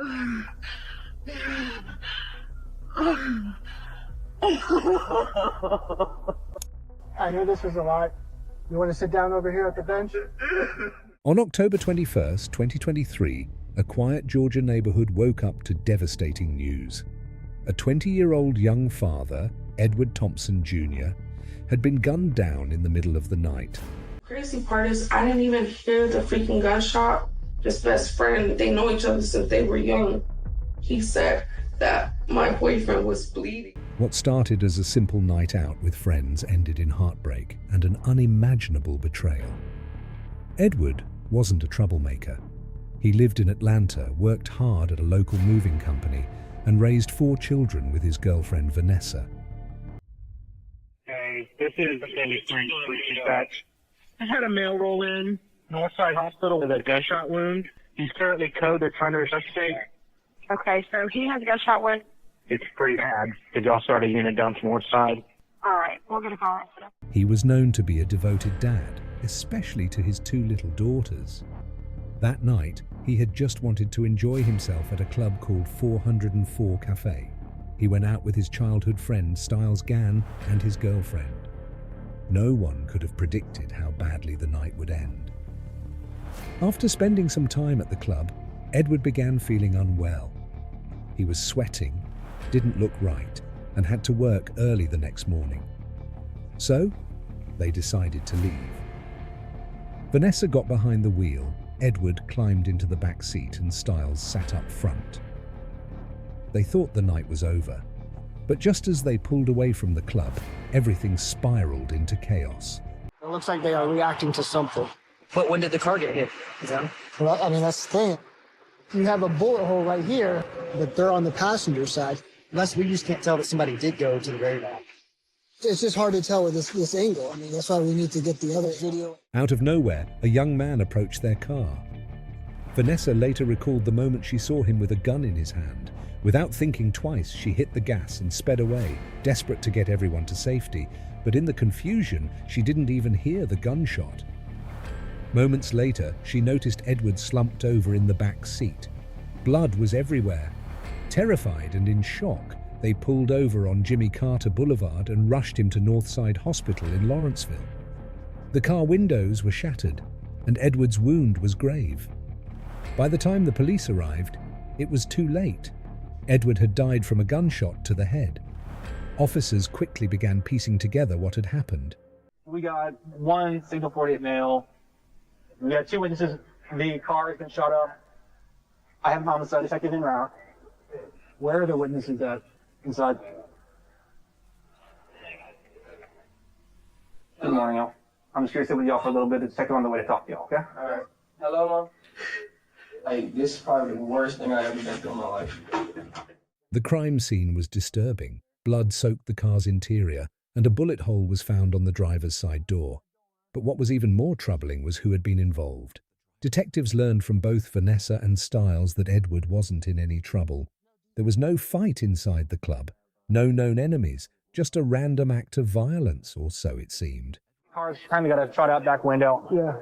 I know this was a lot. You want to sit down over here at the bench? On October 21st, 2023, a quiet Georgia neighborhood woke up to devastating news. A 20-year-old young father, Edward Thompson Jr., had been gunned down in the middle of the night. Crazy part is I didn't even hear the freaking gunshot. His best friend, they know each other since they were young. He said that my boyfriend was bleeding. What started as a simple night out with friends ended in heartbreak and an unimaginable betrayal. Edward wasn't a troublemaker. He lived in Atlanta, worked hard at a local moving company, and raised 4 children with his girlfriend Vanessa. Hey, this is Police Dispatch. I had a mail roll in Northside Hospital with a gunshot wound. He's currently code. They're trying to resuscitate. Okay, so he has a gunshot wound. It's pretty bad. Did y'all start a unit down to Northside? All right, we'll get a call. He was known to be a devoted dad, especially to his 2 little daughters. That night, he had just wanted to enjoy himself at a club called 404 Cafe. He went out with his childhood friend Styles Gann and his girlfriend. No one could have predicted how badly the night would end. After spending some time at the club, Edward began feeling unwell. He was sweating, didn't look right, and had to work early the next morning. So, they decided to leave. Vanessa got behind the wheel, Edward climbed into the back seat, and Styles sat up front. They thought the night was over, but just as they pulled away from the club, everything spiraled into chaos. It looks like they are reacting to something. But when did the car get hit? Yeah. Well, I mean, that's the thing. You have a bullet hole right here, but they're on the passenger side. Unless we just can't tell that somebody did go to the very back. It's just hard to tell with this angle. I mean, that's why we need to get the other video. Out of nowhere, a young man approached their car. Vanessa later recalled the moment she saw him with a gun in his hand. Without thinking twice, she hit the gas and sped away, desperate to get everyone to safety. But in the confusion, she didn't even hear the gunshot. Moments later, she noticed Edward slumped over in the back seat. Blood was everywhere. Terrified and in shock, they pulled over on Jimmy Carter Boulevard and rushed him to Northside Hospital in Lawrenceville. The car windows were shattered, and Edward's wound was grave. By the time the police arrived, it was too late. Edward had died from a gunshot to the head. Officers quickly began piecing together what had happened. We got 1 single 48 male. We got 2 witnesses. The car has been shot up. I have a homicide detective en route. Where are the witnesses at? Inside. Good morning, y'all. I'm just here to sit with y'all for a little bit. The detective on the way to talk to y'all, okay? All right. Hello, Mom. Like, this is probably the worst thing I've ever been through in my life. The crime scene was disturbing. Blood soaked the car's interior, and a bullet hole was found on the driver's side door. But what was even more troubling was who had been involved. Detectives learned from both Vanessa and Styles that Edward wasn't in any trouble. There was no fight inside the club, no known enemies, just a random act of violence, or so it seemed. Car's kind of got a shot out back window. Yeah.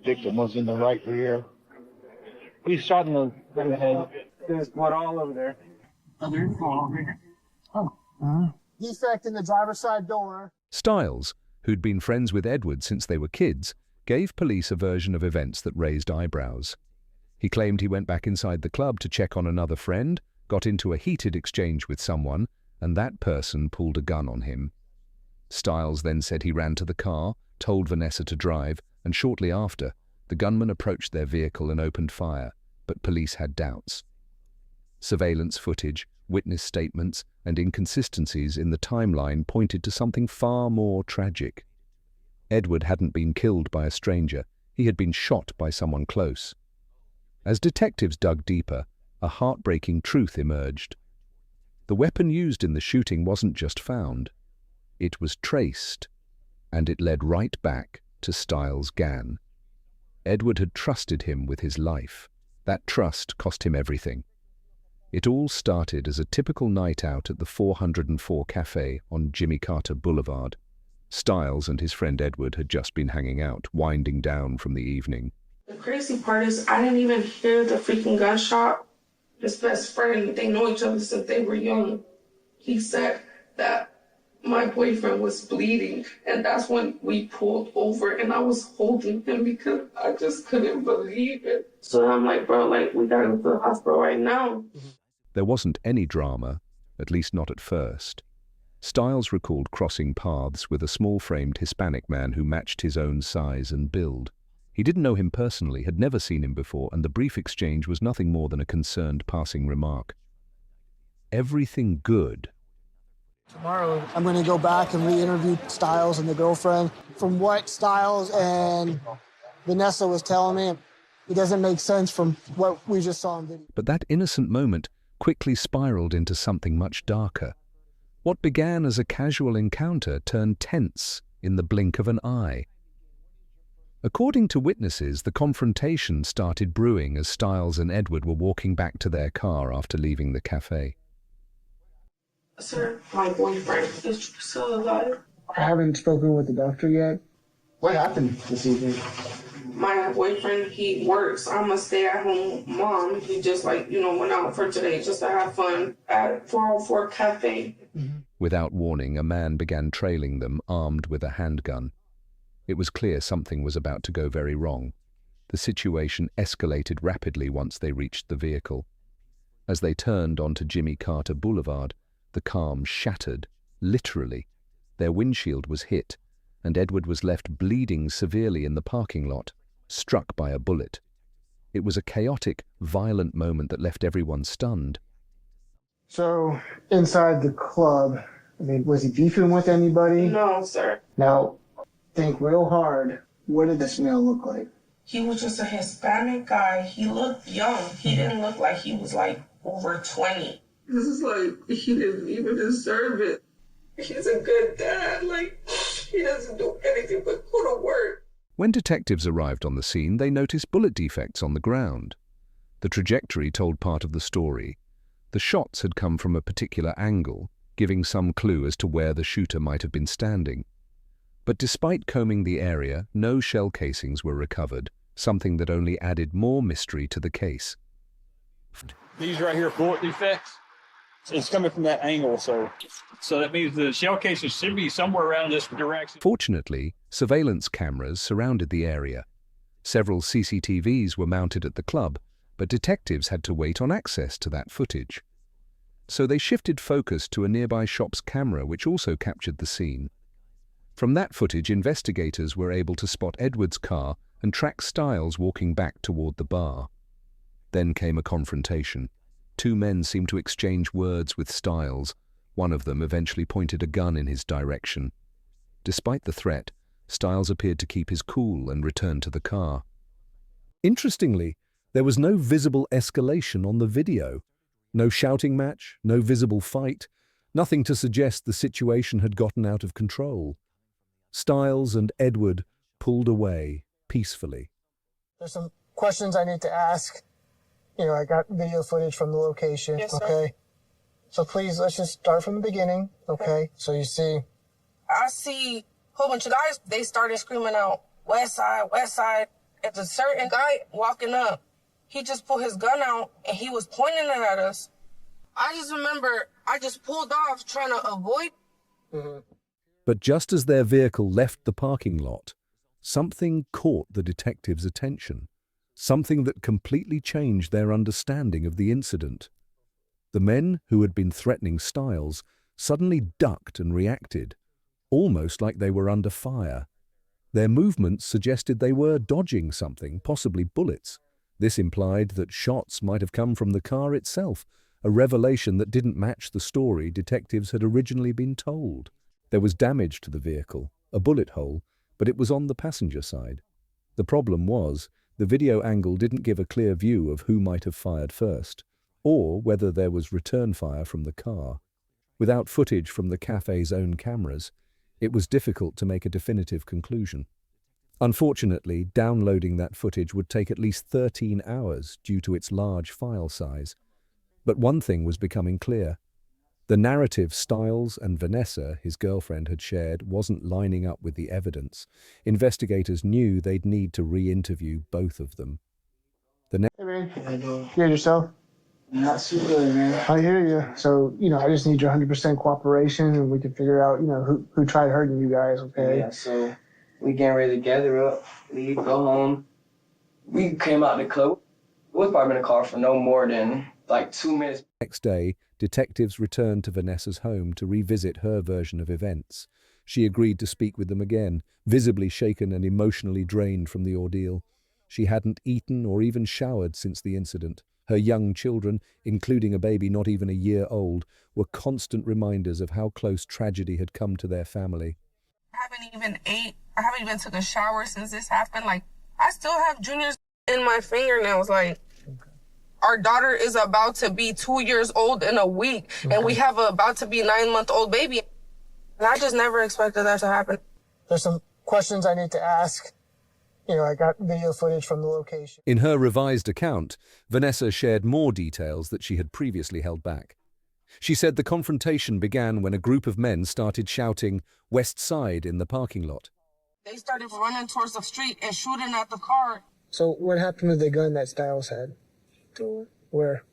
Victim was in the right rear. He's shot in the head. There's blood all over there. Defect in the driver's side door. Styles, who'd been friends with Edward since they were kids, gave police a version of events that raised eyebrows. He claimed he went back inside the club to check on another friend, got into a heated exchange with someone, and that person pulled a gun on him. Styles then said he ran to the car, told Vanessa to drive, and shortly after, the gunman approached their vehicle and opened fire, but police had doubts. Surveillance footage, witness statements, and inconsistencies in the timeline pointed to something far more tragic. Edward hadn't been killed by a stranger, he had been shot by someone close. As detectives dug deeper, a heartbreaking truth emerged. The weapon used in the shooting wasn't just found. It was traced, and it led right back to Styles Gann. Edward had trusted him with his life. That trust cost him everything. It all started as a typical night out at the 404 Cafe on Jimmy Carter Boulevard. Styles and his friend Edward had just been hanging out, winding down from the evening. The crazy part is I didn't even hear the freaking gunshot. his best friend, they know each other since they were young. He said that my boyfriend was bleeding, and that's when we pulled over, and I was holding him because I just couldn't believe it. So I'm like, bro, like, we gotta go to the hospital right now. There wasn't any drama, at least not at first. Stiles recalled crossing paths with a small-framed Hispanic man who matched his own size and build. He didn't know him personally, had never seen him before, and the brief exchange was nothing more than a concerned passing remark. Everything good. Tomorrow, I'm going to go back and re-interview Stiles and the girlfriend. From what Stiles and Vanessa was telling me, it doesn't make sense from what we just saw in video. But that innocent moment quickly spiraled into something much darker. What began as a casual encounter turned tense in the blink of an eye. According to witnesses, the confrontation started brewing as Stiles and Edward were walking back to their car after leaving the cafe. Sir, my boyfriend is still alive. I haven't spoken with the doctor yet. What happened this evening? My boyfriend, he works. I'm a stay-at-home mom. He just went out for today just to have fun at 404 Cafe. Without warning, a man began trailing them, armed with a handgun. It was clear something was about to go very wrong. The situation escalated rapidly once they reached the vehicle. As they turned onto Jimmy Carter Boulevard, the calm shattered, literally. Their windshield was hit, and Edward was left bleeding severely in the parking lot, struck by a bullet. It was a chaotic, violent moment that left everyone stunned. So, inside the club, was he beefing with anybody? No, sir. Now, think real hard. What did this male look like? He was just a Hispanic guy. He looked young. He didn't look like he was over 20. This is he didn't even deserve it. He's a good dad. He doesn't do anything but go to work. When detectives arrived on the scene, they noticed bullet defects on the ground. The trajectory told part of the story. The shots had come from a particular angle, giving some clue as to where the shooter might have been standing. But despite combing the area, no shell casings were recovered, something that only added more mystery to the case. These right here, bullet defects, it's coming from that angle, so that means the shell casing should be somewhere around this direction. Fortunately, surveillance cameras surrounded the area. Several CCTVs were mounted at the club, but detectives had to wait on access to that footage. So they shifted focus to a nearby shop's camera, which also captured the scene. From that footage, investigators were able to spot Edward's car and track Stiles walking back toward the bar. Then came a confrontation. Two men seemed to exchange words with Stiles. One of them eventually pointed a gun in his direction. Despite the threat, Stiles appeared to keep his cool and returned to the car. Interestingly, there was no visible escalation on the video. No shouting match, no visible fight, nothing to suggest the situation had gotten out of control. Stiles and Edward pulled away peacefully. There's some questions I need to ask. I got video footage from the location, Yes, sir. okay? So please, let's just start from the beginning, okay? So you see... I see a whole bunch of guys, they started screaming out, West Side, West Side. It's a certain guy walking up. He just pulled his gun out, and he was pointing it at us. I just remember, I just pulled off trying to avoid. But just as their vehicle left the parking lot, something caught the detectives' attention. Something that completely changed their understanding of the incident. The men who had been threatening Stiles suddenly ducked and reacted, almost like they were under fire. Their movements suggested they were dodging something, possibly bullets. This implied that shots might have come from the car itself, a revelation that didn't match the story detectives had originally been told. There was damage to the vehicle, a bullet hole, but it was on the passenger side. The problem was, the video angle didn't give a clear view of who might have fired first, or whether there was return fire from the car. Without footage from the cafe's own cameras, it was difficult to make a definitive conclusion. Unfortunately, downloading that footage would take at least 13 hours due to its large file size. But one thing was becoming clear. The narrative Stiles and Vanessa, his girlfriend, had shared wasn't lining up with the evidence. Investigators knew they'd need to re-interview both of them. Hey, man. Good yourself? Not too good, man. I hear you. So, I just need your 100% cooperation and we can figure out, who tried hurting you guys, okay? Yeah, so we getting ready to gather up, leave, go home. We came out the club. We was probably in the car for no more than like 2 minutes. Next day, detectives returned to Vanessa's home to revisit her version of events. She agreed to speak with them again, visibly shaken and emotionally drained from the ordeal. She hadn't eaten or even showered since the incident. Her young children, including a baby not even a year old, were constant reminders of how close tragedy had come to their family. I haven't even ate. I haven't even took a shower since this happened. Like, I still have juniors in my fingernails. Like, our daughter is about to be 2 years old in a week, and we have a about to be 9-month-old baby. And I just never expected that to happen. There's some questions I need to ask. I got video footage from the location. In her revised account, Vanessa shared more details that she had previously held back. She said the confrontation began when a group of men started shouting, "West Side," in the parking lot. They started running towards the street and shooting at the car. So what happened to the gun that Styles had? Where?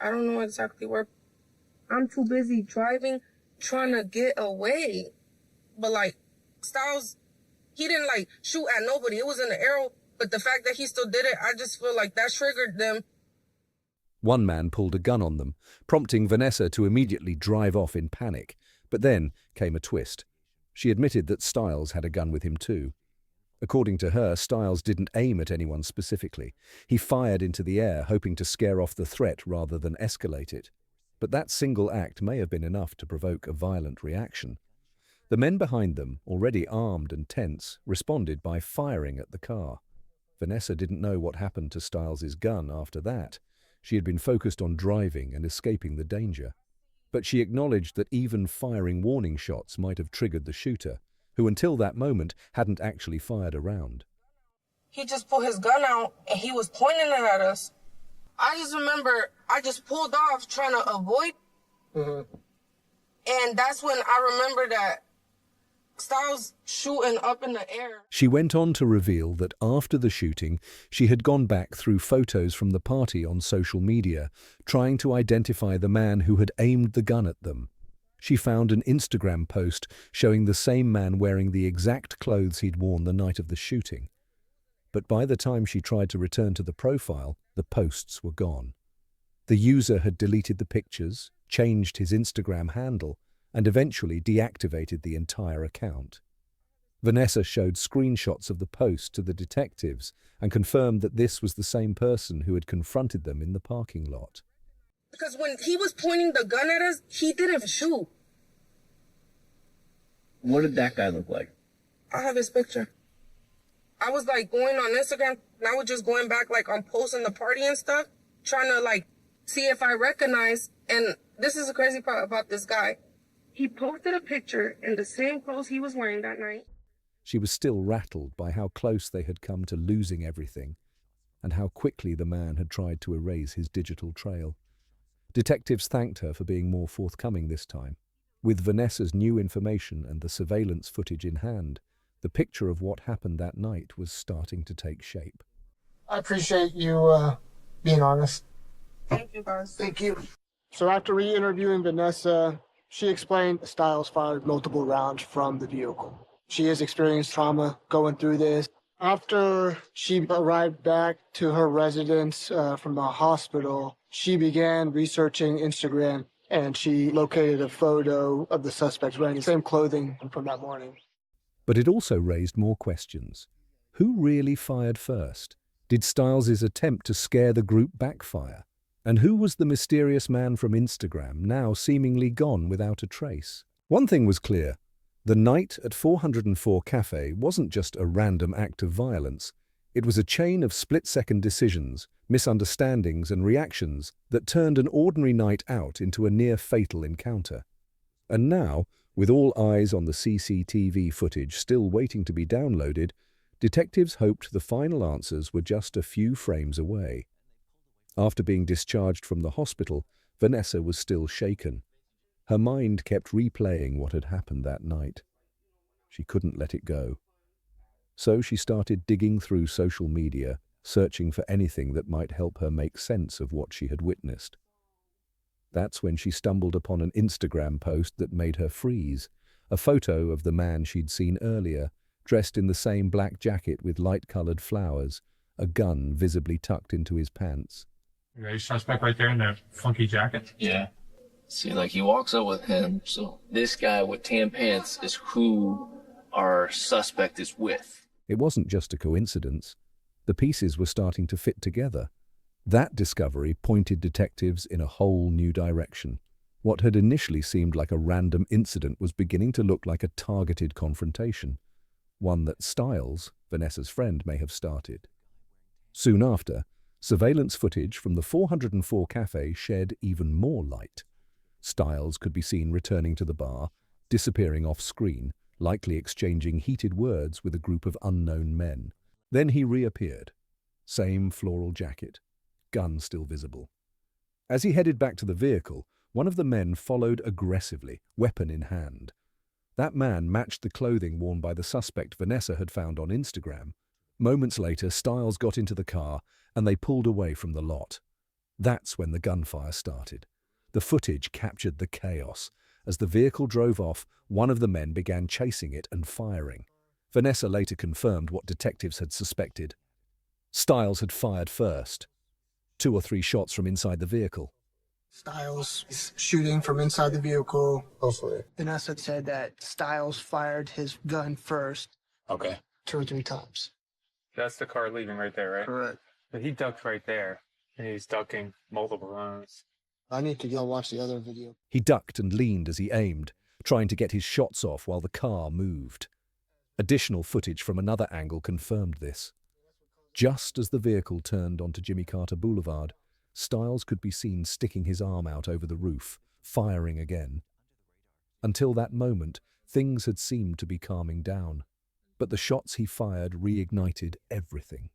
I don't know exactly where. I'm too busy driving, trying to get away. But Styles, he didn't shoot at nobody. It was in the arrow, but the fact that he still did it, I just feel like that triggered them. One man pulled a gun on them, prompting Vanessa to immediately drive off in panic. But then came a twist. She admitted that Styles had a gun with him too. According to her, Styles didn't aim at anyone specifically. He fired into the air, hoping to scare off the threat rather than escalate it. But that single act may have been enough to provoke a violent reaction. The men behind them, already armed and tense, responded by firing at the car. Vanessa didn't know what happened to Styles's gun after that. She had been focused on driving and escaping the danger. But she acknowledged that even firing warning shots might have triggered the shooter, who until that moment hadn't actually fired a round. He just pulled his gun out and he was pointing it at us. I just remember I just pulled off trying to avoid. And that's when I remember that Styles shooting up in the air. She went on to reveal that after the shooting, she had gone back through photos from the party on social media, trying to identify the man who had aimed the gun at them. She found an Instagram post showing the same man wearing the exact clothes he'd worn the night of the shooting. But by the time she tried to return to the profile, the posts were gone. The user had deleted the pictures, changed his Instagram handle, and eventually deactivated the entire account. Vanessa showed screenshots of the post to the detectives and confirmed that this was the same person who had confronted them in the parking lot. Because when he was pointing the gun at us, he didn't shoot. What did that guy look like? I have his picture. I was going on Instagram and I was just going back on posts in the party and stuff, trying to see if I recognize. And this is the crazy part about this guy. He posted a picture in the same clothes he was wearing that night. She was still rattled by how close they had come to losing everything, and how quickly the man had tried to erase his digital trail. Detectives thanked her for being more forthcoming this time. With Vanessa's new information and the surveillance footage in hand, the picture of what happened that night was starting to take shape. I appreciate you being honest. Thank you, guys. Thank you. So after re-interviewing Vanessa, she explained Styles fired multiple rounds from the vehicle. She has experienced trauma going through this. After she arrived back to her residence from the hospital, she began researching Instagram, and she located a photo of the suspect wearing the same clothing from that morning. But it also raised more questions. Who really fired first? Did Styles's attempt to scare the group backfire? And who was the mysterious man from Instagram, now seemingly gone without a trace? One thing was clear. The night at 404 Cafe wasn't just a random act of violence. It was a chain of split-second decisions, misunderstandings and reactions that turned an ordinary night out into a near-fatal encounter. And now, with all eyes on the CCTV footage still waiting to be downloaded, detectives hoped the final answers were just a few frames away. After being discharged from the hospital, Vanessa was still shaken. Her mind kept replaying what had happened that night. She couldn't let it go. So she started digging through social media, searching for anything that might help her make sense of what she had witnessed. That's when she stumbled upon an Instagram post that made her freeze, a photo of the man she'd seen earlier, dressed in the same black jacket with light-colored flowers, a gun visibly tucked into his pants. Okay, suspect right there in the funky jacket? Yeah. See, like, he walks up with him, so this guy with tan pants is who our suspect is with. It wasn't just a coincidence. The pieces were starting to fit together. That discovery pointed detectives in a whole new direction. What had initially seemed like a random incident was beginning to look like a targeted confrontation, one that Stiles, Vanessa's friend, may have started. Soon after, surveillance footage from the 404 cafe shed even more light. Stiles could be seen returning to the bar, disappearing off-screen, likely exchanging heated words with a group of unknown men. Then he reappeared. Same floral jacket, gun still visible. As he headed back to the vehicle, one of the men followed aggressively, weapon in hand. That man matched the clothing worn by the suspect Vanessa had found on Instagram. Moments later, Stiles got into the car and they pulled away from the lot. That's when the gunfire started. The footage captured the chaos. As the vehicle drove off, one of the men began chasing it and firing. Vanessa later confirmed what detectives had suspected. Stiles had fired first. 2 or 3 shots from inside the vehicle. Stiles is shooting from inside the vehicle. Hopefully. Vanessa said that Stiles fired his gun first. Okay. 2 or 3 times. That's the car leaving right there, right? Correct. But he ducked right there, and he's ducking multiple rounds. I need to go watch the other video. He ducked and leaned as he aimed, trying to get his shots off while the car moved. Additional footage from another angle confirmed this. Just as the vehicle turned onto Jimmy Carter Boulevard, Stiles could be seen sticking his arm out over the roof, firing again. Until that moment, things had seemed to be calming down, but the shots he fired reignited everything.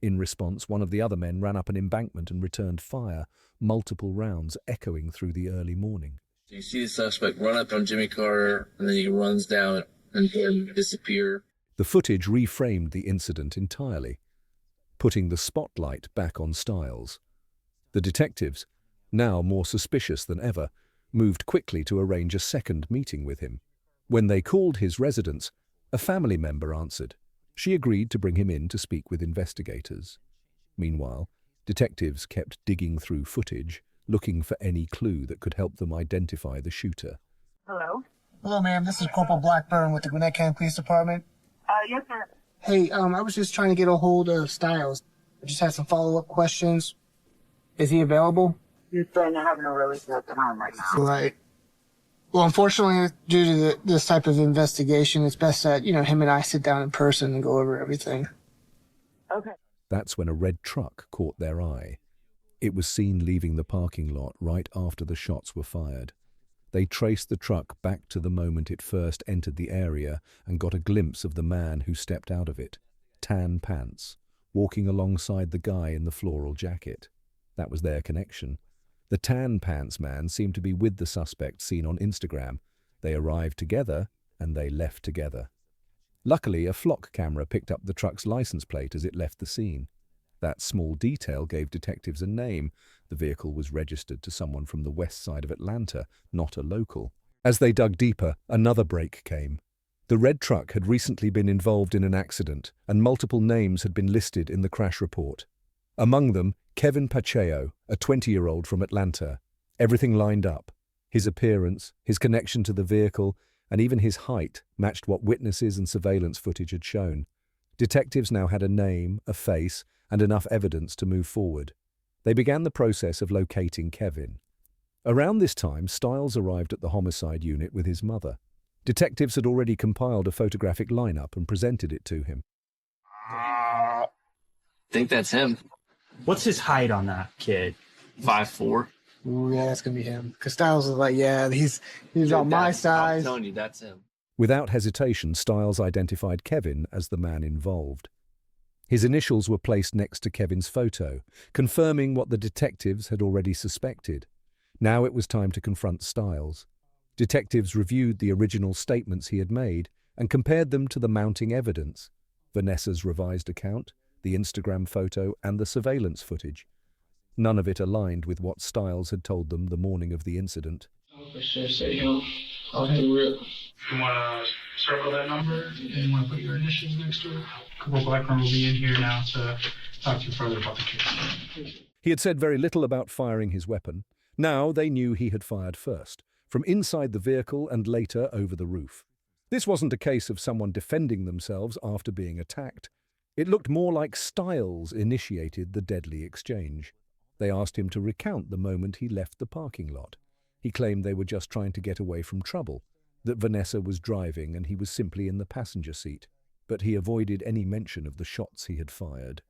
In response, one of the other men ran up an embankment and returned fire, multiple rounds echoing through the early morning. So you see the suspect run up on Jimmy Carter, and then he runs down and then disappear. The footage reframed the incident entirely, putting the spotlight back on Stiles. The detectives, now more suspicious than ever, moved quickly to arrange a second meeting with him. When they called his residence, a family member answered. She agreed to bring him in to speak with investigators. Meanwhile, detectives kept digging through footage, looking for any clue that could help them identify the shooter. Hello? Hello, ma'am. This is Corporal Blackburn with the Gwinnett County Police Department. Yes, sir. Hey, I was just trying to get a hold of Stiles. I just had some follow-up questions. Is he available? You're trying to have no really good time right now. Right. Well, unfortunately, due to this type of investigation, it's best that, him and I sit down in person and go over everything. Okay. That's when a red truck caught their eye. It was seen leaving the parking lot right after the shots were fired. They traced the truck back to the moment it first entered the area and got a glimpse of the man who stepped out of it, tan pants, walking alongside the guy in the floral jacket. That was their connection. The tan pants man seemed to be with the suspect seen on Instagram. They arrived together and they left together. Luckily, a flock camera picked up the truck's license plate as it left the scene. That small detail gave detectives a name. The vehicle was registered to someone from the west side of Atlanta, not a local. As they dug deeper, another break came. The red truck had recently been involved in an accident, and multiple names had been listed in the crash report. Among them, Kevin Pacheco, a 20-year-old from Atlanta. Everything lined up. His appearance, his connection to the vehicle, and even his height matched what witnesses and surveillance footage had shown. Detectives now had a name, a face, and enough evidence to move forward. They began the process of locating Kevin. Around this time, Stiles arrived at the homicide unit with his mother. Detectives had already compiled a photographic lineup and presented it to him. I think that's him. What's his height on that kid? 5'4". Ooh, yeah, that's gonna be him. Because Stiles was like, yeah, he's on my size. I'm telling you, that's him. Without hesitation, Stiles identified Kevin as the man involved. His initials were placed next to Kevin's photo, confirming what the detectives had already suspected. Now it was time to confront Stiles. Detectives reviewed the original statements he had made and compared them to the mounting evidence. Vanessa's revised account, the Instagram photo, and the surveillance footage. None of it aligned with what Stiles had told them the morning of the incident. For sure, say him off the rip. You want to circle that number and you want to put your initials next to it? Couple Blackburn will be in here now to talk to you further about the case. He had said very little about firing his weapon. Now they knew he had fired first, from inside the vehicle and later over the roof. This wasn't a case of someone defending themselves after being attacked. It looked more like Stiles initiated the deadly exchange. They asked him to recount the moment he left the parking lot. He claimed they were just trying to get away from trouble, that Vanessa was driving and he was simply in the passenger seat, but he avoided any mention of the shots he had fired.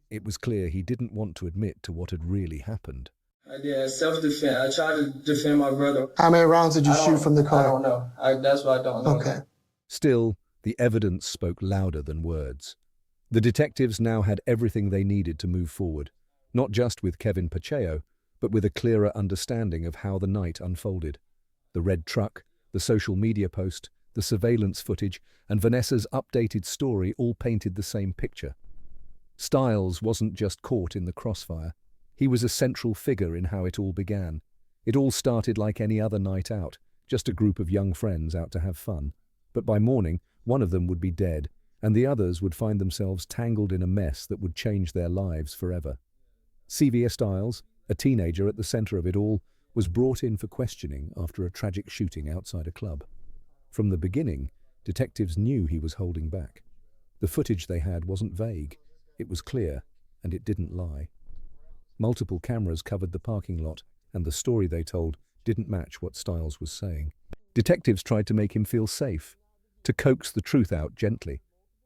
It was clear he didn't want to admit to what had really happened. I did self-defense. I tried to defend my brother. How many rounds did you shoot from the car? I don't know. That's what I don't know. Okay. Still, the evidence spoke louder than words. The detectives now had everything they needed to move forward, not just with Kevin Pacheco, but with a clearer understanding of how the night unfolded. The red truck, the social media post, the surveillance footage, and Vanessa's updated story all painted the same picture. Stiles wasn't just caught in the crossfire. He was a central figure in how it all began. It all started like any other night out, just a group of young friends out to have fun. But by morning, one of them would be dead, and the others would find themselves tangled in a mess that would change their lives forever. Sylvia Stiles, a teenager at the center of it all, was brought in for questioning after a tragic shooting outside a club. From the beginning, detectives knew he was holding back. The footage they had wasn't vague. It was clear, and it didn't lie. Multiple cameras covered the parking lot, and the story they told didn't match what Stiles was saying. Detectives tried to make him feel safe, to coax the truth out gently.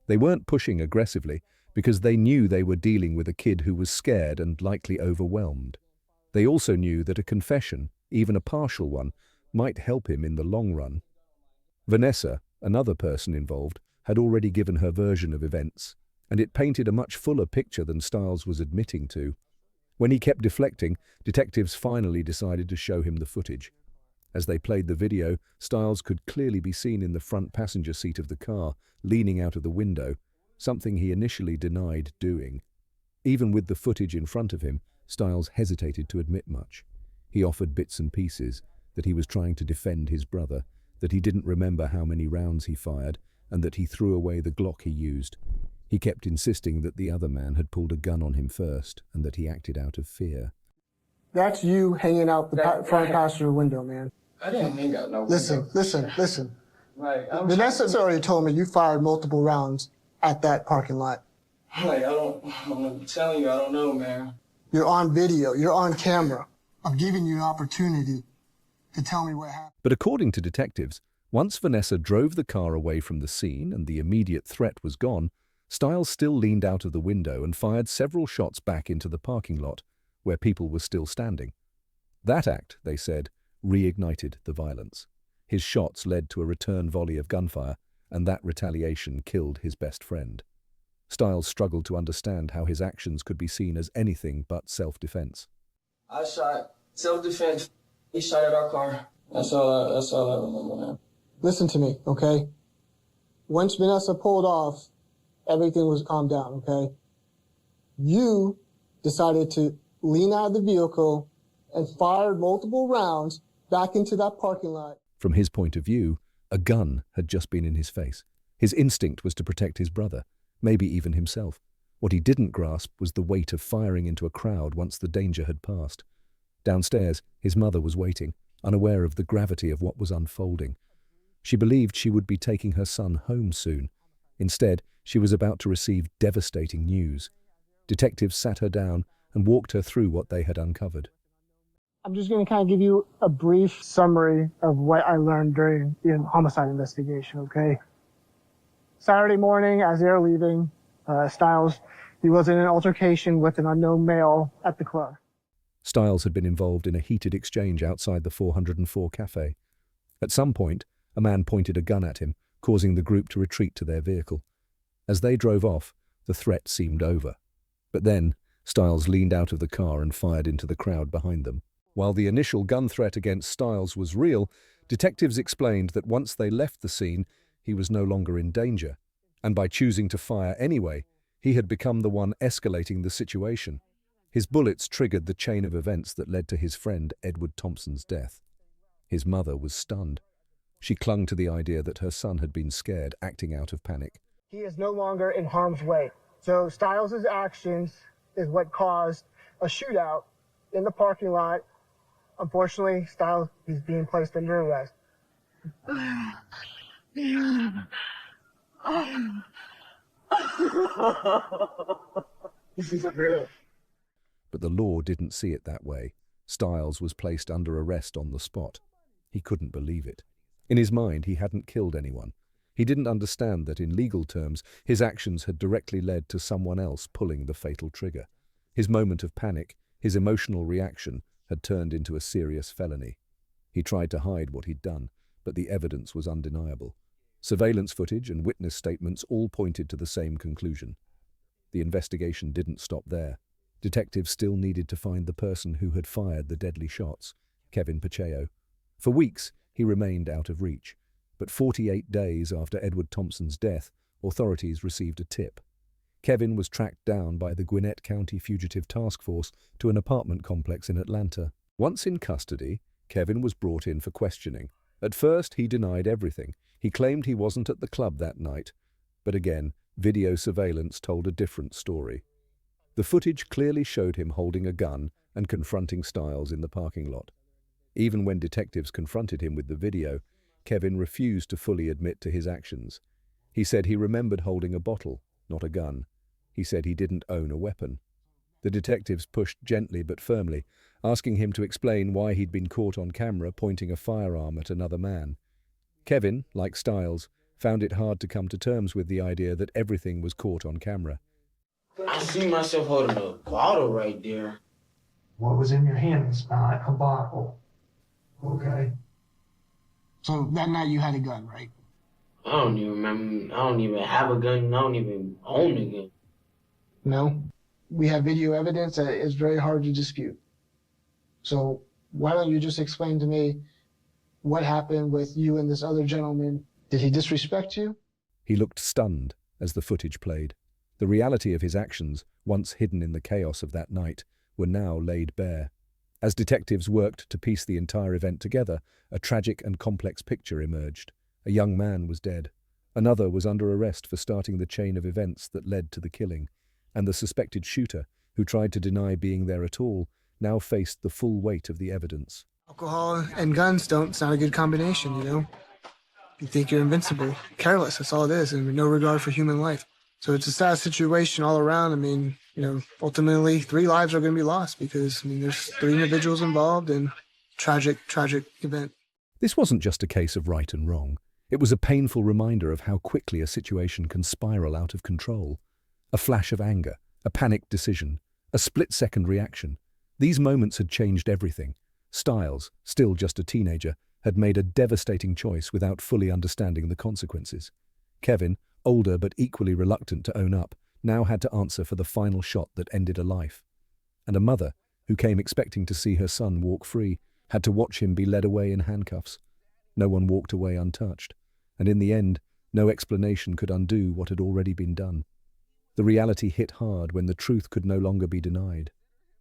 They weren't pushing aggressively, because they knew they were dealing with a kid who was scared and likely overwhelmed. They also knew that a confession, even a partial one, might help him in the long run. Vanessa, another person involved, had already given her version of events, and it painted a much fuller picture than Stiles was admitting to. When he kept deflecting, detectives finally decided to show him the footage. As they played the video, Stiles could clearly be seen in the front passenger seat of the car, leaning out of the window, something he initially denied doing. Even with the footage in front of him, Stiles hesitated to admit much. He offered bits and pieces, that he was trying to defend his brother, that he didn't remember how many rounds he fired, and that he threw away the Glock he used. He kept insisting that the other man had pulled a gun on him first, and that he acted out of fear. That's you hanging out the front passenger window, man. I didn't hang out no window. Listen. Like, Vanessa's already told me you fired multiple rounds at that parking lot. Like, I'm telling you, I don't know, man. You're on video. You're on camera. I'm giving you an opportunity to tell me what happened. But according to detectives, once Vanessa drove the car away from the scene and the immediate threat was gone, Stiles still leaned out of the window and fired several shots back into the parking lot, where people were still standing. That act, they said, reignited the violence. His shots led to a return volley of gunfire, and that retaliation killed his best friend. Stiles struggled to understand how his actions could be seen as anything but self-defense. I shot self-defense. He shot at our car. That's all I remember, man. Listen to me, okay? Once Vanessa pulled off, everything was calmed down, okay? You decided to lean out of the vehicle and fired multiple rounds back into that parking lot. From his point of view, a gun had just been in his face. His instinct was to protect his brother, maybe even himself. What he didn't grasp was the weight of firing into a crowd once the danger had passed. Downstairs, his mother was waiting, unaware of the gravity of what was unfolding. She believed she would be taking her son home soon. Instead, she was about to receive devastating news. Detectives sat her down and walked her through what they had uncovered. I'm just going to kind of give you a brief summary of what I learned during the homicide investigation, okay? Saturday morning, as they were leaving, Stiles, he was in an altercation with an unknown male at the club. Stiles had been involved in a heated exchange outside the 404 cafe. At some point, a man pointed a gun at him, causing the group to retreat to their vehicle. As they drove off, the threat seemed over. But then, Stiles leaned out of the car and fired into the crowd behind them. While the initial gun threat against Stiles was real, detectives explained that once they left the scene, he was no longer in danger, and by choosing to fire anyway, He had become the one escalating the situation. His bullets triggered the chain of events that led to his friend Edward Thompson's death. His mother was stunned. She clung to the idea that her son had been scared, acting out of panic. He is no longer in harm's way. So Stiles' actions is what caused a shootout in the parking lot. Unfortunately, Stiles is being placed under arrest. This is real. But the law didn't see it that way. Stiles was placed under arrest on the spot. He couldn't believe it. In his mind, he hadn't killed anyone. He didn't understand that in legal terms, his actions had directly led to someone else pulling the fatal trigger. His moment of panic, his emotional reaction, had turned into a serious felony. He tried to hide what he'd done, but the evidence was undeniable. Surveillance footage and witness statements all pointed to the same conclusion. The investigation didn't stop there. Detectives still needed to find the person who had fired the deadly shots, Kevin Pacheco. For weeks, he remained out of reach. But 48 days after Edward Thompson's death, authorities received a tip. Kevin was tracked down by the Gwinnett County Fugitive Task Force to an apartment complex in Atlanta. Once in custody, Kevin was brought in for questioning. At first, he denied everything. He claimed he wasn't at the club that night. But again, video surveillance told a different story. The footage clearly showed him holding a gun and confronting Stiles in the parking lot. Even when detectives confronted him with the video, Kevin refused to fully admit to his actions. He said he remembered holding a bottle, not a gun. He said he didn't own a weapon. The detectives pushed gently but firmly, asking him to explain why he'd been caught on camera pointing a firearm at another man. Kevin, like Stiles, found it hard to come to terms with the idea that everything was caught on camera. I see myself holding a bottle right there. What was in your hand was not a bottle. Okay. So that night you had a gun, right? I don't even remember. I don't even have a gun. I don't even own a gun. No. We have video evidence that is very hard to dispute. So why don't you just explain to me what happened with you and this other gentleman? Did he disrespect you? He looked stunned as the footage played. The reality of his actions, once hidden in the chaos of that night, were now laid bare. As detectives worked to piece the entire event together, a tragic and complex picture emerged. A young man was dead. Another was under arrest for starting the chain of events that led to the killing. And the suspected shooter, who tried to deny being there at all, now faced the full weight of the evidence. Alcohol and guns it's not a good combination, you know? You think you're invincible. Careless, that's all it is, and no regard for human life. So it's a sad situation all around. I mean, ultimately 3 lives are going to be lost because, there's 3 individuals involved and tragic event. This wasn't just a case of right and wrong. It was a painful reminder of how quickly a situation can spiral out of control. A flash of anger, a panicked decision, a split-second reaction. These moments had changed everything. Stiles, still just a teenager, had made a devastating choice without fully understanding the consequences. Kevin, older but equally reluctant to own up, now had to answer for the final shot that ended a life. And a mother, who came expecting to see her son walk free, had to watch him be led away in handcuffs. No one walked away untouched, and in the end, no explanation could undo what had already been done. The reality hit hard when the truth could no longer be denied.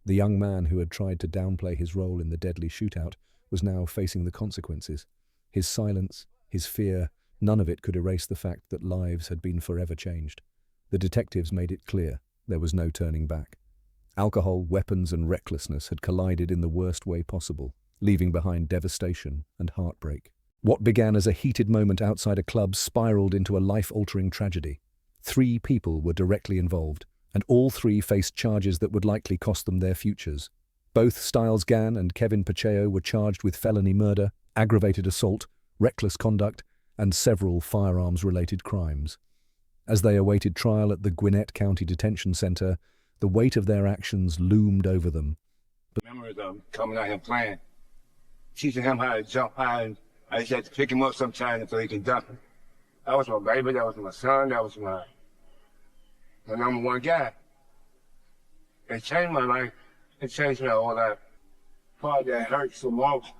The young man who had tried to downplay his role in the deadly shootout was now facing the consequences. His silence, his fear, none of it could erase the fact that lives had been forever changed. The detectives made it clear there was no turning back. Alcohol, weapons, and recklessness had collided in the worst way possible, leaving behind devastation and heartbreak. What began as a heated moment outside a club spiraled into a life-altering tragedy. 3 people were directly involved, and all 3 faced charges that would likely cost them their futures. Both Stiles Gann and Kevin Pacheco were charged with felony murder, aggravated assault, reckless conduct, and several firearms-related crimes. As they awaited trial at the Gwinnett County Detention Center, the weight of their actions loomed over them. Memories of him coming out here playing, teaching him how to jump high, and I just had to pick him up sometimes so he can jump. That was my baby, that was my son, that was my number 1 guy. It changed my life. It changed my whole life. Part that hurt so much.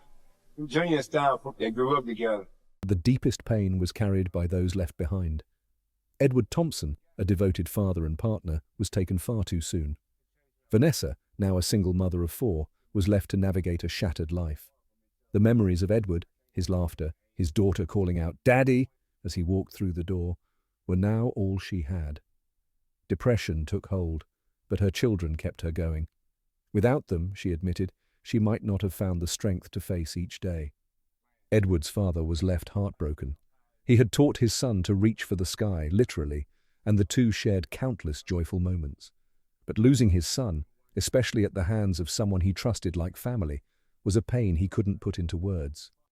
Junior and Style, they grew up together. The deepest pain was carried by those left behind. Edward Thompson, a devoted father and partner, was taken far too soon. Vanessa, now a single mother of 4, was left to navigate a shattered life. The memories of Edward, his laughter, his daughter calling out, "Daddy," as he walked through the door, were now all she had. Depression took hold, but her children kept her going. Without them, she admitted, she might not have found the strength to face each day. Edward's father was left heartbroken. He had taught his son to reach for the sky, literally, and the two shared countless joyful moments. But losing his son, especially at the hands of someone he trusted like family, was a pain he couldn't put into words.